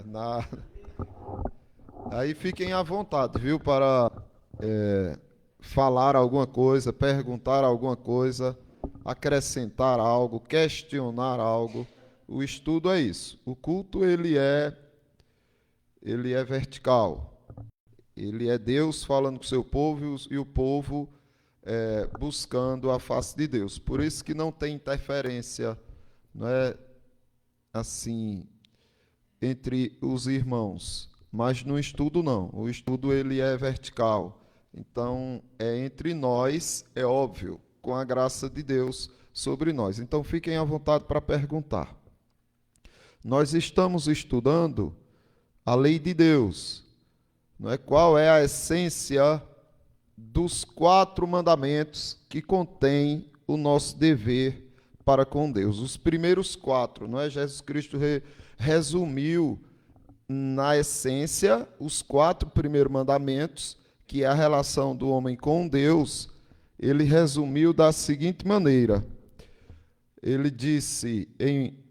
Na- Aí fiquem à vontade, viu, para falar alguma coisa, perguntar alguma coisa, acrescentar algo, questionar algo. O estudo é isso. O culto ele é vertical. Ele é Deus falando com o seu povo e o povo buscando a face de Deus. Por isso que não tem interferência, não é assim entre os irmãos, mas no estudo não. O estudo ele é vertical. Então é entre nós, é óbvio, com a graça de Deus sobre nós. Então fiquem à vontade para perguntar. Nós estamos estudando a lei de Deus, não é? Qual é a essência dos 4 mandamentos que contém o nosso dever para com Deus. Os primeiros 4, não é? Jesus Cristo resumiu na essência os 4 primeiros mandamentos, que é a relação do homem com Deus. Ele resumiu da seguinte maneira. Ele disse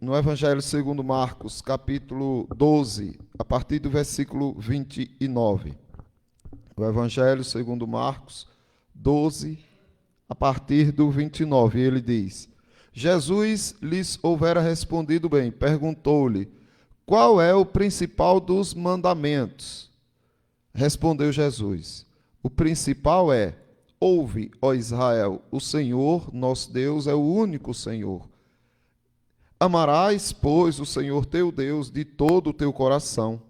no Evangelho segundo Marcos, capítulo 12, a partir do versículo 29. O Evangelho segundo Marcos 12, a partir do 29, ele diz: Jesus lhes houvera respondido bem, perguntou-lhe: qual é o principal dos mandamentos? Respondeu Jesus: o principal é: ouve, ó Israel, o Senhor, nosso Deus, é o único Senhor. Amarás, pois, o Senhor teu Deus de todo o teu coração,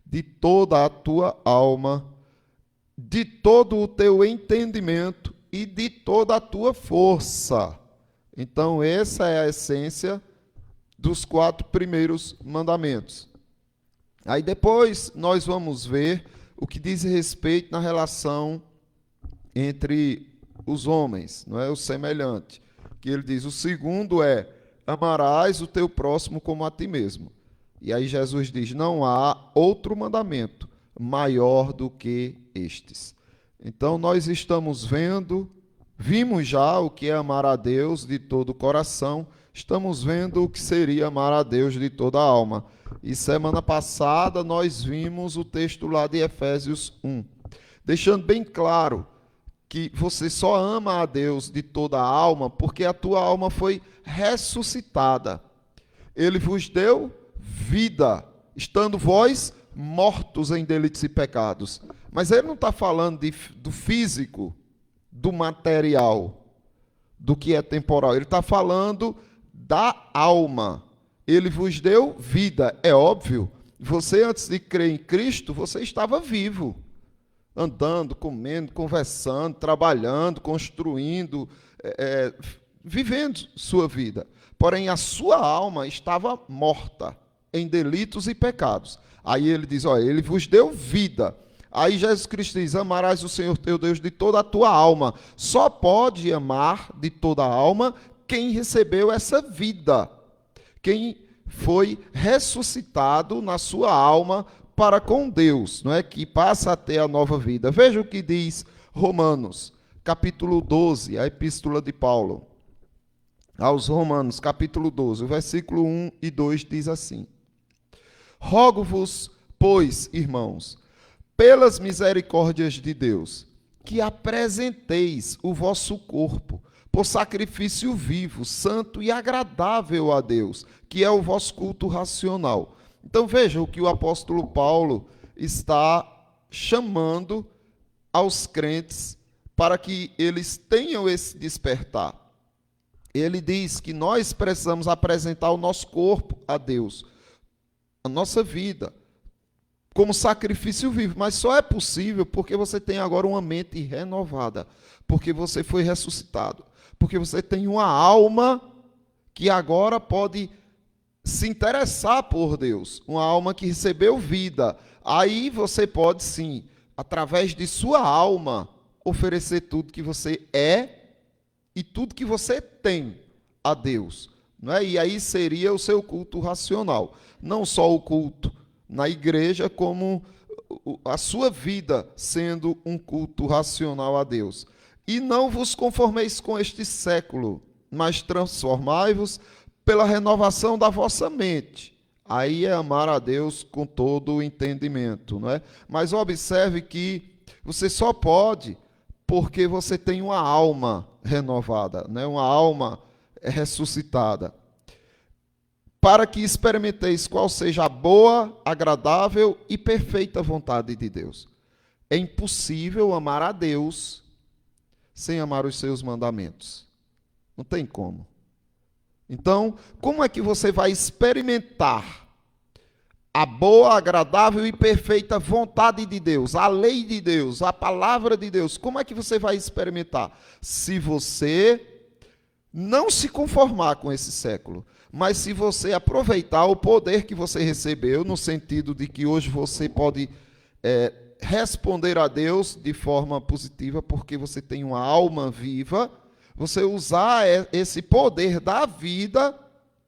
de toda a tua alma, de todo o teu entendimento e de toda a tua força. Então, essa é a essência dos 4 primeiros mandamentos. Aí depois nós vamos ver o que diz respeito na relação entre os homens, não é? O semelhante. Que ele diz, o segundo é: amarás o teu próximo como a ti mesmo. E aí Jesus diz, não há outro mandamento maior do que estes. Então nós vimos já o que é amar a Deus de todo o coração, estamos vendo o que seria amar a Deus de toda a alma. E semana passada nós vimos o texto lá de Efésios 1, deixando bem claro que você só ama a Deus de toda a alma porque a tua alma foi ressuscitada. Ele vos deu vida, estando vós mortos em delitos e pecados. Mas ele não está falando do físico, do material, do que é temporal. Ele está falando da alma. Ele vos deu vida. É óbvio, você antes de crer em Cristo, você estava vivo. Andando, comendo, conversando, trabalhando, construindo, vivendo sua vida. Porém, a sua alma estava morta em delitos e pecados. Aí ele diz, olha, ele vos deu vida. Aí Jesus Cristo diz, amarás o Senhor teu Deus de toda a tua alma. Só pode amar de toda a alma quem recebeu essa vida. Quem foi ressuscitado na sua alma para com Deus, não é? Que passa a ter a nova vida. Veja o que diz Romanos, capítulo 12, a epístola de Paulo aos Romanos, capítulo 12, o versículo 1 e 2 diz assim: rogo-vos, pois, irmãos, pelas misericórdias de Deus, que apresenteis o vosso corpo por sacrifício vivo, santo e agradável a Deus, que é o vosso culto racional. Então veja o que o apóstolo Paulo está chamando aos crentes para que eles tenham esse despertar. Ele diz que nós precisamos apresentar o nosso corpo a Deus, a nossa vida, como sacrifício vivo, mas só é possível porque você tem agora uma mente renovada, porque você foi ressuscitado, porque você tem uma alma que agora pode se interessar por Deus, uma alma que recebeu vida. Aí você pode sim, através de sua alma, oferecer tudo que você é e tudo que você tem a Deus, não é? E aí seria o seu culto racional, não só o culto na igreja, como a sua vida sendo um culto racional a Deus. E não vos conformeis com este século, mas transformai-vos pela renovação da vossa mente, Aí é amar a Deus com todo o entendimento, não é? Mas observe que você só pode porque você tem uma alma renovada, né? Uma alma ressuscitada. Para que experimenteis qual seja a boa, agradável e perfeita vontade de Deus. É impossível amar a Deus sem amar os seus mandamentos. Não tem como. Então, como é que você vai experimentar a boa, agradável e perfeita vontade de Deus, a lei de Deus, a palavra de Deus? Como é que você vai experimentar? Se você não se conformar com esse século, mas se você aproveitar o poder que você recebeu, no sentido de que hoje você pode responder a Deus de forma positiva, porque você tem uma alma viva, você usar esse poder da vida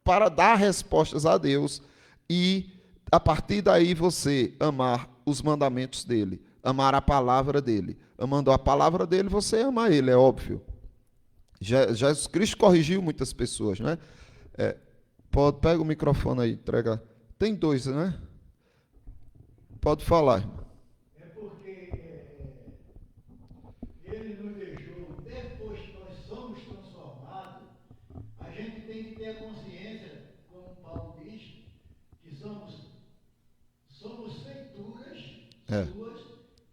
para dar respostas a Deus e, a partir daí, você amar os mandamentos dele, amar a palavra dele. Amando a palavra dele, você ama ele, é óbvio. Jesus Cristo corrigiu muitas pessoas, né? Pega o microfone aí, entrega. Tem dois, né? Pode falar, irmão. É porque ele nos deixou, depois que nós somos transformados, a gente tem que ter a consciência, como Paulo diz, que somos feituras suas,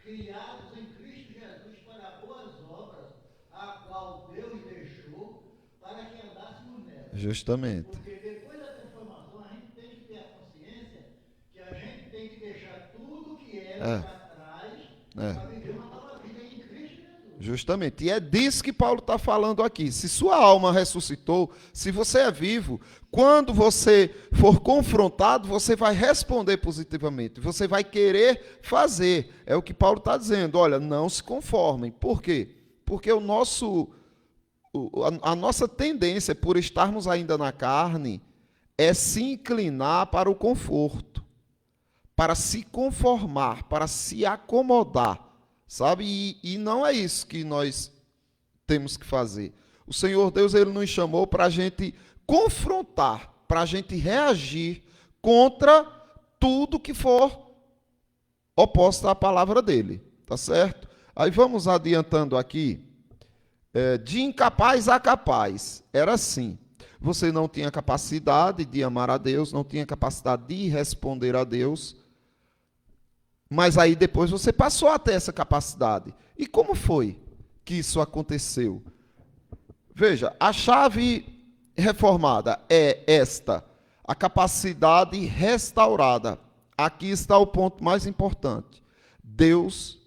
criados em Cristo Jesus para boas obras, a qual Deus deixou para que andássemos nelas. Justamente. Porque depois da transformação, a gente tem que ter a consciência que a gente tem que deixar tudo que era para trás para viver uma nova vida em Cristo Jesus. Justamente. E é disso que Paulo está falando aqui. Se sua alma ressuscitou, se você é vivo, quando você for confrontado, você vai responder positivamente. Você vai querer fazer. É o que Paulo está dizendo. Olha, não se conformem. Por quê? Porque a nossa tendência, por estarmos ainda na carne, é se inclinar para o conforto, para se conformar, para se acomodar, sabe? E não é isso que nós temos que fazer. O Senhor Deus, Ele nos chamou para a gente confrontar, para a gente reagir contra tudo que for oposto à palavra dEle, tá certo? Aí vamos adiantando aqui. De incapaz a capaz, era assim. Você não tinha capacidade de amar a Deus, não tinha capacidade de responder a Deus, mas aí depois você passou a ter essa capacidade. E como foi que isso aconteceu? Veja, a chave reformada é esta, a capacidade restaurada. Aqui está o ponto mais importante. Deus,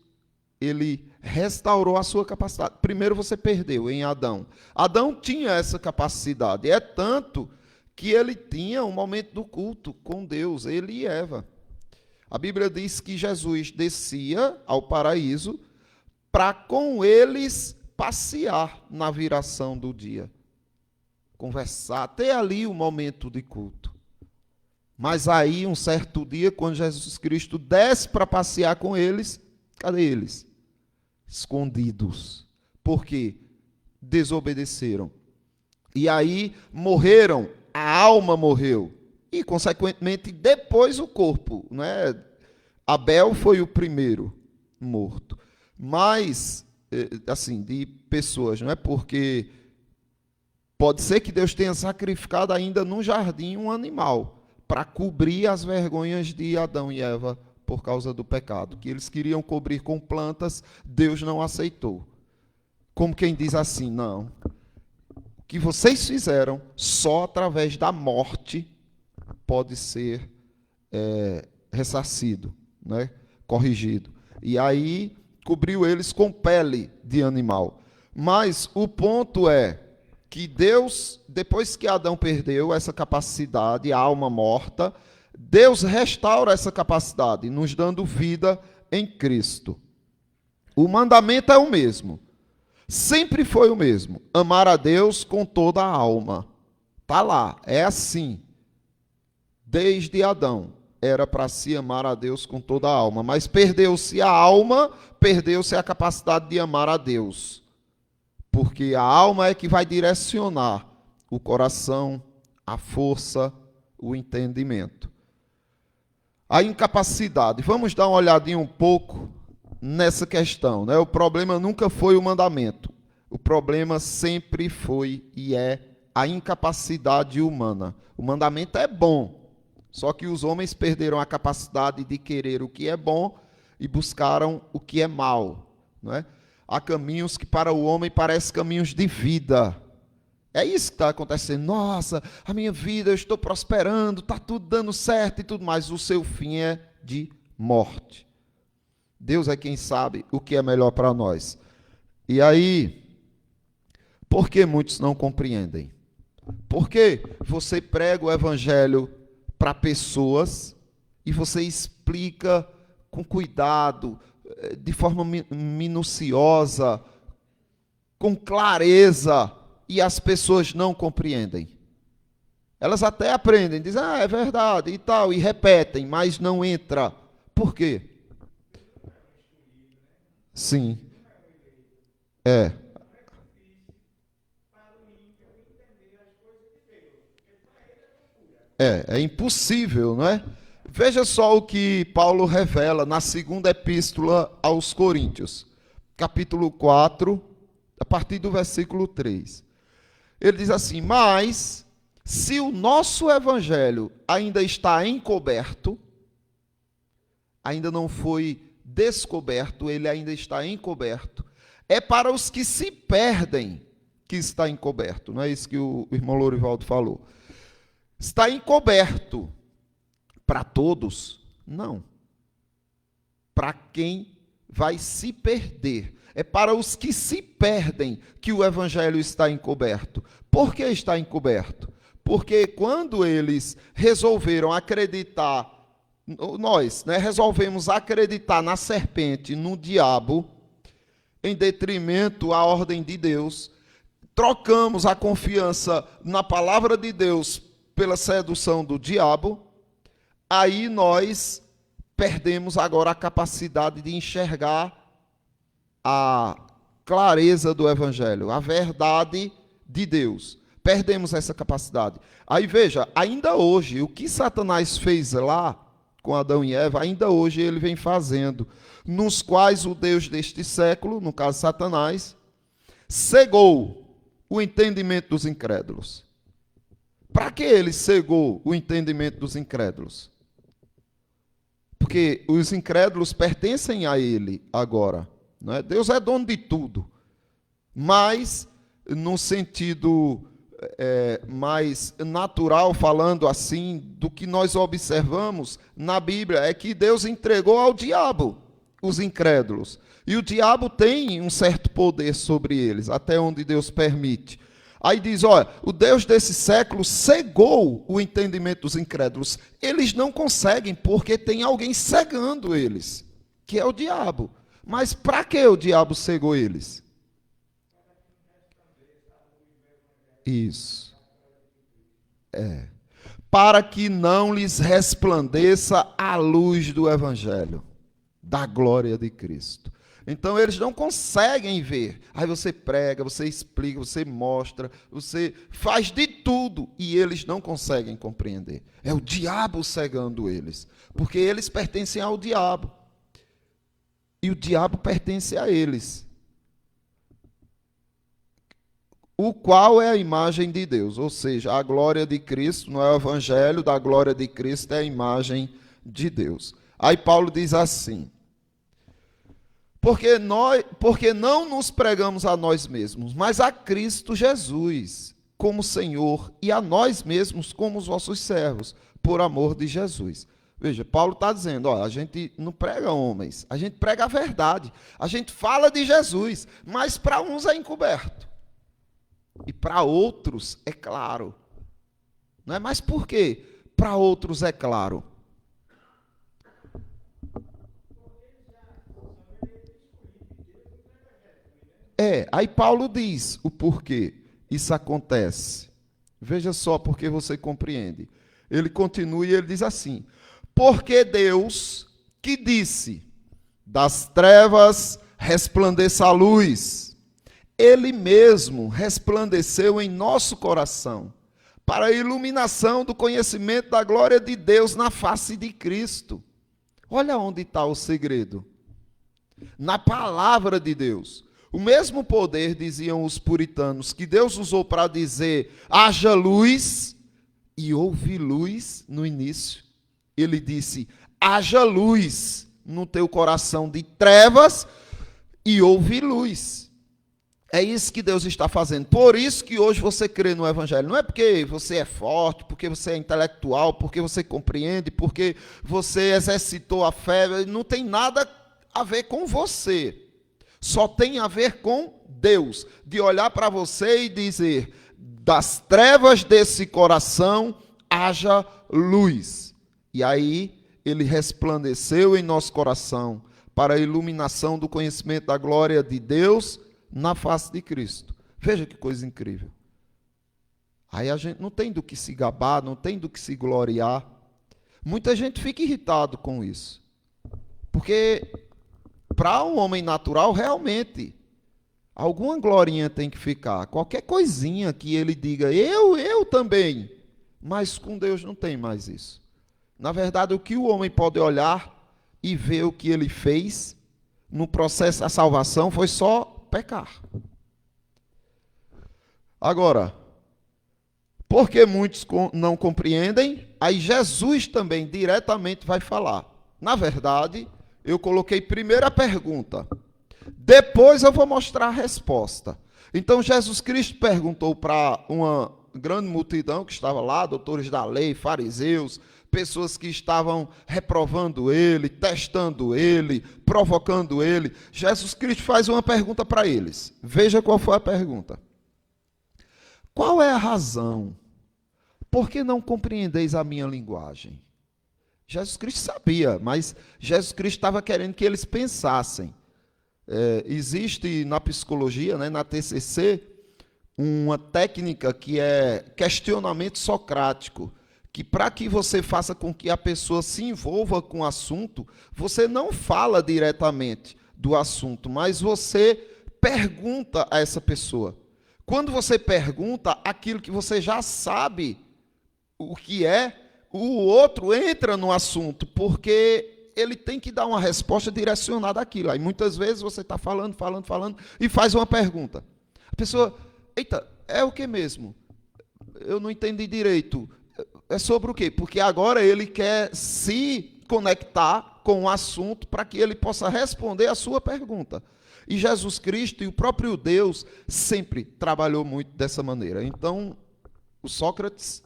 Ele restaurou a sua capacidade. Primeiro você perdeu em Adão. Adão tinha essa capacidade. É tanto que ele tinha um momento do culto com Deus, ele e Eva. A Bíblia diz que Jesus descia ao paraíso para com eles passear na viração do dia. Conversar, até ali o momento de culto. Mas aí, um certo dia, quando Jesus Cristo desce para passear com eles, cadê eles? Escondidos. Por quê? Desobedeceram. E aí morreram, a alma morreu. E, consequentemente, depois o corpo. Né? Abel foi o primeiro morto. Mas, assim, de pessoas, não é? Porque pode ser que Deus tenha sacrificado ainda no jardim um animal para cobrir as vergonhas de Adão e Eva por causa do pecado, que eles queriam cobrir com plantas, Deus não aceitou. Como quem diz assim, não, o que vocês fizeram, só através da morte pode ser ressarcido, né? Corrigido. E aí, cobriu eles com pele de animal. Mas o ponto é que Deus, depois que Adão perdeu essa capacidade, a alma morta, Deus restaura essa capacidade, nos dando vida em Cristo. O mandamento é o mesmo. Sempre foi o mesmo. Amar a Deus com toda a alma. Está lá, é assim. Desde Adão, era para se amar a Deus com toda a alma. Mas perdeu-se a alma, perdeu-se a capacidade de amar a Deus. Porque a alma é que vai direcionar o coração, a força, o entendimento. A incapacidade. Vamos dar uma olhadinha um pouco nessa questão, né? O problema nunca foi o mandamento. O problema sempre foi e é a incapacidade humana. O mandamento é bom, só que os homens perderam a capacidade de querer o que é bom e buscaram o que é mal, não é? Há caminhos que para o homem parecem caminhos de vida. É isso que está acontecendo. Nossa, a minha vida, eu estou prosperando, está tudo dando certo e tudo mais. O seu fim é de morte. Deus é quem sabe o que é melhor para nós. E aí, por que muitos não compreendem? Porque você prega o evangelho para pessoas e você explica com cuidado, de forma minuciosa, com clareza, e as pessoas não compreendem. Elas até aprendem, dizem, é verdade e tal, e repetem, mas não entra. Por quê? Sim. É. É impossível, não é? Veja só o que Paulo revela na segunda epístola aos Coríntios, capítulo 4, a partir do versículo 3. Ele diz assim: mas, se o nosso evangelho ainda está encoberto, ainda não foi descoberto, ele ainda está encoberto, é para os que se perdem que está encoberto. Não é isso que o irmão Lourivaldo falou. Está encoberto. Para todos? Não. Para quem vai se perder. É para os que se perdem que o evangelho está encoberto. Por que está encoberto? Porque quando eles resolveram acreditar, nós, né, resolvemos acreditar na serpente, no diabo, em detrimento à ordem de Deus, trocamos a confiança na palavra de Deus pela sedução do diabo, aí nós perdemos agora a capacidade de enxergar a clareza do evangelho, a verdade de Deus. Perdemos essa capacidade. Aí veja, ainda hoje, o que Satanás fez lá com Adão e Eva, ainda hoje ele vem fazendo, nos quais o Deus deste século, no caso Satanás, cegou o entendimento dos incrédulos. Para que ele cegou o entendimento dos incrédulos? Porque os incrédulos pertencem a ele agora. Não é? Deus é dono de tudo. Mas, no sentido mais natural, falando assim, do que nós observamos na Bíblia, é que Deus entregou ao diabo os incrédulos. E o diabo tem um certo poder sobre eles, até onde Deus permite. Aí diz, olha, o Deus desse século cegou o entendimento dos incrédulos. Eles não conseguem, porque tem alguém cegando eles, que é o diabo. Mas para que o diabo cegou eles? Isso. Para que não lhes resplandeça a luz do evangelho, da glória de Cristo. Então eles não conseguem ver. Aí você prega, você explica, você mostra, você faz de tudo e eles não conseguem compreender. É o diabo cegando eles, porque eles pertencem ao diabo. E o diabo pertence a eles. O qual é a imagem de Deus, ou seja, a glória de Cristo, não é o evangelho da glória de Cristo, é a imagem de Deus. Aí Paulo diz assim: porque não nos pregamos a nós mesmos, mas a Cristo Jesus como Senhor e a nós mesmos como os vossos servos, por amor de Jesus. Veja, Paulo está dizendo, a gente não prega homens, a gente prega a verdade, a gente fala de Jesus, mas para uns é encoberto, e para outros é claro. Não é? Mas por quê? Para outros é claro. Aí Paulo diz o porquê isso acontece. Veja só porque você compreende. Ele continua e ele diz assim: porque Deus que disse, das trevas resplandeça a luz, Ele mesmo resplandeceu em nosso coração, para a iluminação do conhecimento da glória de Deus na face de Cristo. Olha onde está o segredo. Na palavra de Deus. O mesmo poder, diziam os puritanos, que Deus usou para dizer, haja luz, e houve luz no início. Ele disse, haja luz no teu coração de trevas, e houve luz. É isso que Deus está fazendo. Por isso que hoje você crê no Evangelho. Não é porque você é forte, porque você é intelectual, porque você compreende, porque você exercitou a fé. Não tem nada a ver com você. Só tem a ver com Deus. De olhar para você e dizer, das trevas desse coração, haja luz. E aí, ele resplandeceu em nosso coração para a iluminação do conhecimento da glória de Deus na face de Cristo. Veja que coisa incrível. Aí a gente não tem do que se gabar, não tem do que se gloriar. Muita gente fica irritado com isso. Porque para um homem natural, realmente, alguma glorinha tem que ficar. Qualquer coisinha que ele diga, eu também. Mas com Deus não tem mais isso. Na verdade, o que o homem pode olhar e ver o que ele fez no processo da salvação foi só pecar. Agora, porque muitos não compreendem, aí Jesus também diretamente vai falar. Na verdade, eu coloquei primeiro a pergunta, depois eu vou mostrar a resposta. Então, Jesus Cristo perguntou para uma grande multidão que estava lá, doutores da lei, fariseus, pessoas que estavam reprovando ele, testando ele, provocando ele. Jesus Cristo faz uma pergunta para eles. Veja qual foi a pergunta. Qual é a razão? Por que não compreendeis a minha linguagem? Jesus Cristo sabia, mas Jesus Cristo estava querendo que eles pensassem. Existe na psicologia, né, na TCC, uma técnica que é questionamento socrático, que para que você faça com que a pessoa se envolva com o assunto, você não fala diretamente do assunto, mas você pergunta a essa pessoa. Quando você pergunta aquilo que você já sabe o que é, o outro entra no assunto, porque ele tem que dar uma resposta direcionada àquilo. Aí muitas vezes você está falando, e faz uma pergunta. A pessoa, eita, é o que mesmo? Eu não entendi direito. É sobre o quê? Porque agora ele quer se conectar com o assunto para que ele possa responder a sua pergunta. E Jesus Cristo e o próprio Deus sempre trabalhou muito dessa maneira. Então, o Sócrates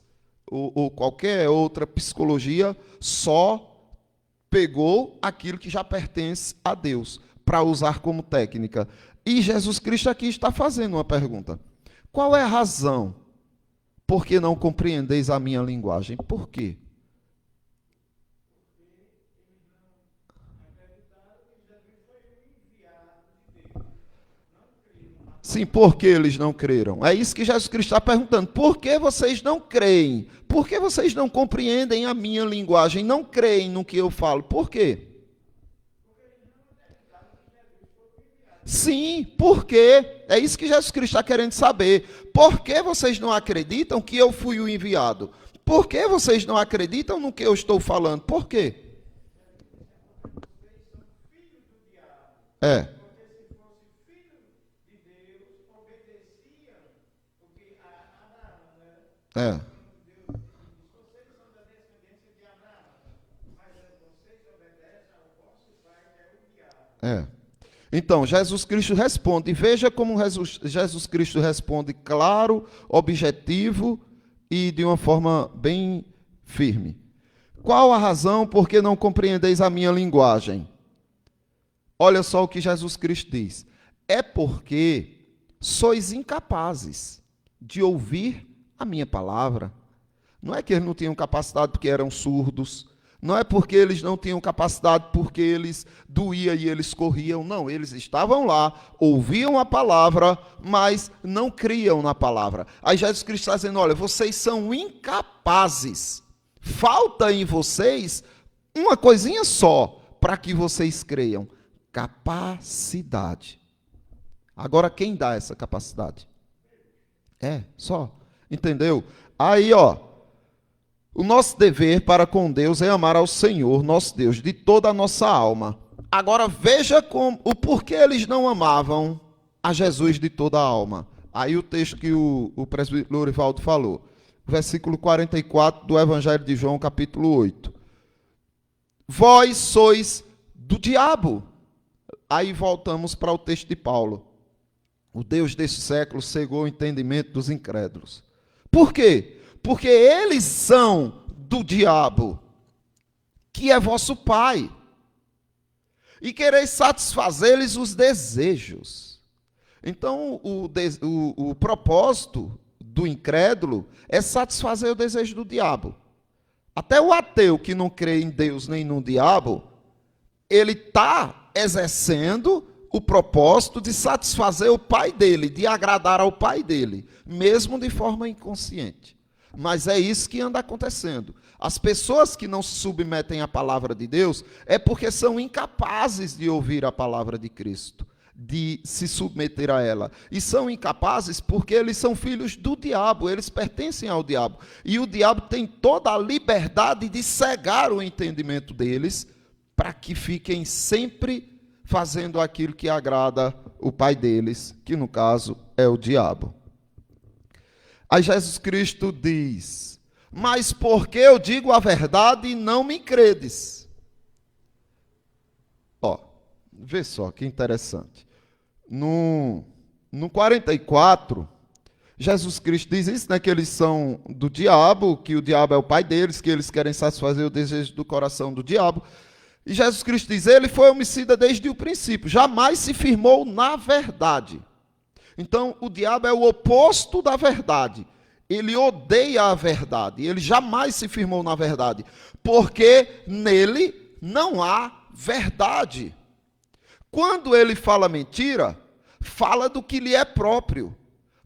ou qualquer outra psicologia só pegou aquilo que já pertence a Deus para usar como técnica. E Jesus Cristo aqui está fazendo uma pergunta. Qual é a razão? Por que não compreendeis a minha linguagem? Por quê? Sim, por que eles não creram? É isso que Jesus Cristo está perguntando. Por que vocês não creem? Por que vocês não compreendem a minha linguagem? Não creem no que eu falo? Por quê? Sim, por quê? É isso que Jesus Cristo está querendo saber. Por que vocês não acreditam que eu fui o enviado? Por que vocês não acreditam no que eu estou falando? Por quê? É. É. É. Então, Jesus Cristo responde. Veja como Jesus Cristo responde claro, objetivo e de uma forma bem firme. Qual a razão por que não compreendeis a minha linguagem? Olha só o que Jesus Cristo diz. É porque sois incapazes de ouvir a minha palavra. Não é que eles não tinham capacidade porque eram surdos. Não é porque eles não tinham capacidade porque eles doía e eles corriam. Não, eles estavam lá, ouviam a palavra, mas não criam na palavra. Aí Jesus Cristo está dizendo, olha, vocês são incapazes. Falta em vocês uma coisinha só para que vocês creiam. Capacidade. Agora, quem dá essa capacidade? Só. Entendeu? Aí, ó, o nosso dever para com Deus é amar ao Senhor, nosso Deus, de toda a nossa alma. Agora veja o porquê eles não amavam a Jesus de toda a alma. Aí o texto que o presbítero Lorivaldo falou, versículo 44 do Evangelho de João, capítulo 8. Vós sois do diabo. Aí voltamos para o texto de Paulo. O Deus desse século cegou o entendimento dos incrédulos. Por quê? Porque eles são do diabo, que é vosso pai, e quereis satisfazer-lhes os desejos. Então, o propósito do incrédulo é satisfazer o desejo do diabo. Até o ateu que não crê em Deus nem no diabo, ele está exercendo o propósito de satisfazer o pai dele, de agradar ao pai dele, mesmo de forma inconsciente. Mas é isso que anda acontecendo. As pessoas que não se submetem à palavra de Deus é porque são incapazes de ouvir a palavra de Cristo, de se submeter a ela. E são incapazes porque eles são filhos do diabo, eles pertencem ao diabo. E o diabo tem toda a liberdade de cegar o entendimento deles para que fiquem sempre fazendo aquilo que agrada o pai deles, que no caso é o diabo. Aí Jesus Cristo diz: mas porque eu digo a verdade e não me credes? Ó, vê só que interessante. No 44, Jesus Cristo diz isso, né, que eles são do diabo, que o diabo é o pai deles, que eles querem satisfazer o desejo do coração do diabo. E Jesus Cristo diz: ele foi homicida desde o princípio, jamais se firmou na verdade. Então, o diabo é o oposto da verdade. Ele odeia a verdade, ele jamais se firmou na verdade, porque nele não há verdade. Quando ele fala mentira, fala do que lhe é próprio,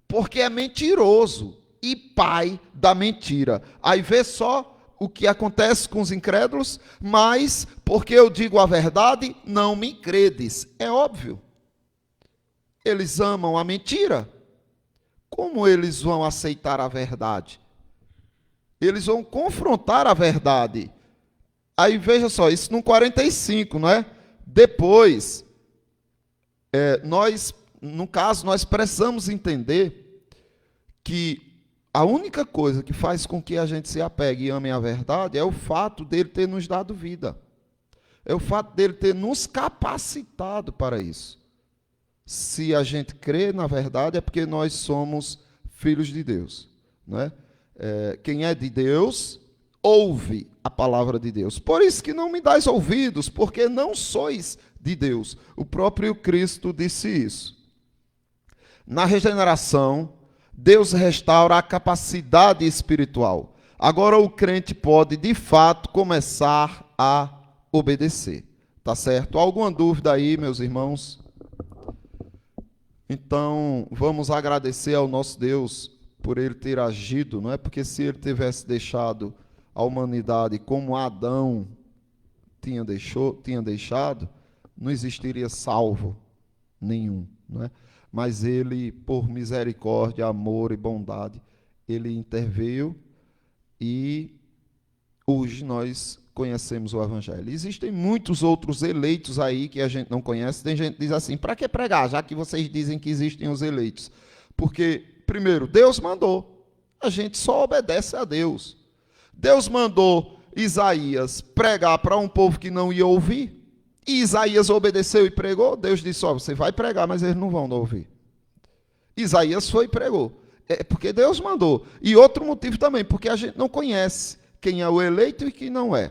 porque é mentiroso e pai da mentira. Aí vê só o que acontece com os incrédulos: mas porque eu digo a verdade, não me credes. É óbvio. Eles amam a mentira. Como eles vão aceitar a verdade? Eles vão confrontar a verdade. Aí veja só, isso no 45, não é? Depois, no caso, nós precisamos entender que a única coisa que faz com que a gente se apegue e ame a verdade é o fato dele ter nos dado vida. É o fato dele ter nos capacitado para isso. Se a gente crê na verdade, é porque nós somos filhos de Deus, não é? Quem é de Deus, ouve a palavra de Deus. Por isso que não me dais ouvidos, porque não sois de Deus. O próprio Cristo disse isso. Na regeneração, Deus restaura a capacidade espiritual. Agora o crente pode, de fato, começar a obedecer. Tá certo? Alguma dúvida aí, meus irmãos? Então, vamos agradecer ao nosso Deus por ele ter agido, não é? Porque se ele tivesse deixado a humanidade como Adão tinha deixado, não existiria salvo nenhum, não é? Mas ele, por misericórdia, amor e bondade, ele interveio e hoje nós conhecemos o Evangelho. Existem muitos outros eleitos aí que a gente não conhece. Tem gente que diz assim: para que pregar, já que vocês dizem que existem os eleitos? Porque, primeiro, Deus mandou. A gente só obedece a Deus. Deus mandou Isaías pregar para um povo que não ia ouvir. E Isaías obedeceu e pregou. Deus disse: ó, você vai pregar, mas eles não vão ouvir. Isaías foi e pregou. É porque Deus mandou. E outro motivo também, porque a gente não conhece quem é o eleito e quem não é.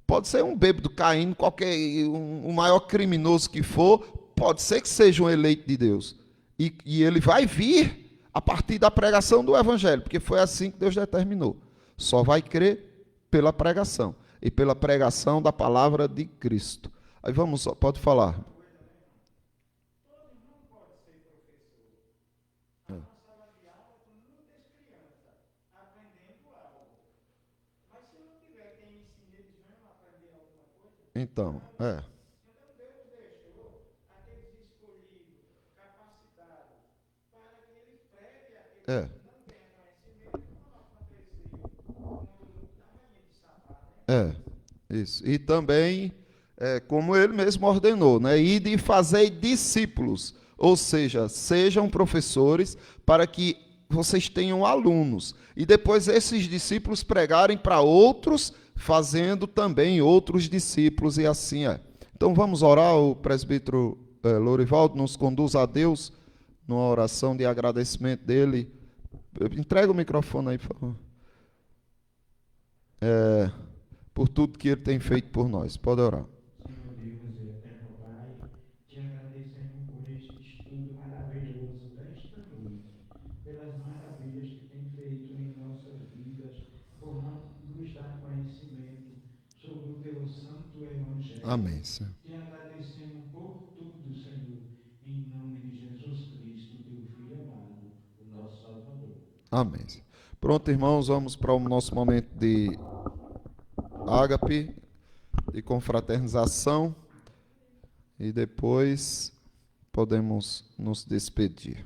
Pode ser um bêbado caindo, o maior criminoso que for, pode ser que seja um eleito de Deus. E ele vai vir a partir da pregação do Evangelho, porque foi assim que Deus determinou. Só vai crer pela pregação, e pela pregação da palavra de Cristo. Aí vamos, pode falar. Então, É, isso. E também, como ele mesmo ordenou, né? Ide e fazei discípulos, ou seja, sejam professores para que vocês tenham alunos. E depois esses discípulos pregarem para outros, fazendo também outros discípulos, e assim é. Então vamos orar, o presbítero Lourivaldo nos conduz a Deus numa oração de agradecimento dele. Entrega o microfone aí, por favor. Por tudo que ele tem feito por nós. Pode orar. Senhor Deus e eterno Pai, te agradecemos por este estudo maravilhoso desta noite, pelas maravilhas que tem feito em nossas vidas, por nos dar conhecimento sobre o teu santo evangelho. Amém, Senhor. Te agradecemos por tudo, Senhor, em nome de Jesus Cristo, teu Filho amado, o nosso Salvador. Amém. Pronto, irmãos, vamos para o nosso momento de ágape, de confraternização, e depois podemos nos despedir.